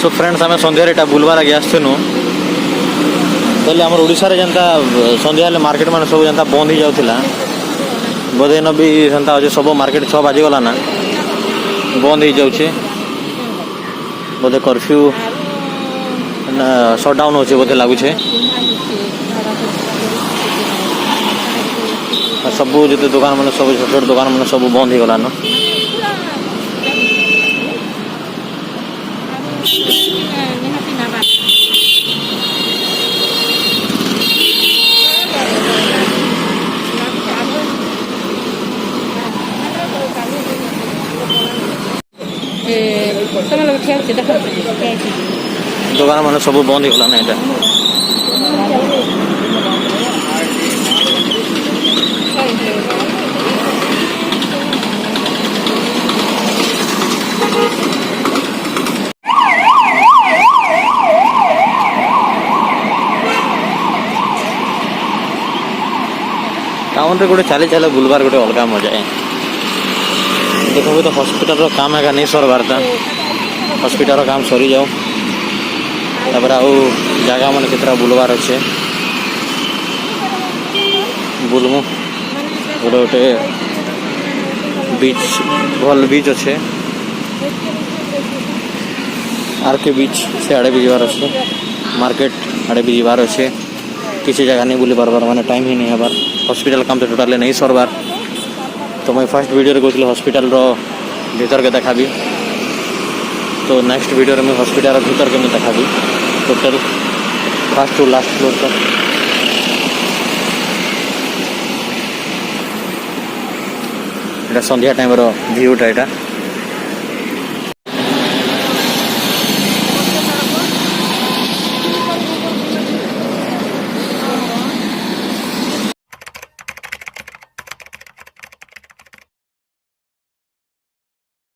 so friends आम सन्धार यहाँ बुलवा लगे आसनु पहले आम ओडार जनता सन्ध्या मार्केट मान सब जनता बंद हो जाता बोधे न भी सेंता अच्छे सब मार्केट 6 बाजिगला ना बंद हो जाऊे बोधे कर्फ्यू सटडाउन हो बोधे लगुचे सब जो दुकान मान सब छोट छोट दुकान मान सब बंद हो गलान दुकान मान सब बंद हो गलान यहाँ टाउन रे गोटे चली चल बुलबार गोटे अलग मजा है देखो तो हॉस्पिटल रो काम है नहीं सरबार था हॉस्पिटल रो काम सरी जाओ तापर आउ जगह मन केतरा बुलबार अच्छे बुलमु गोटे गोटे बीच भल बीच अच्छे आर के बीच से आड़े भी जबार अच्छे मार्केट आड़े भी जबार अच्छे किसी जगह नहीं बुली पार्बार माने टाइम ही नहीं हबार हॉस्पिटल काम तो टोटाली नहीं सरबार तो मैं फर्स्ट वीडियो रे कहली हॉस्पिटल रो भीतर के देखाबी तो नेक्स्ट वीडियो रे मैं हॉस्पिटल रो भीतर के देखाबी total first to last floor तक संध्या टाइम रो व्यूटा यहाँ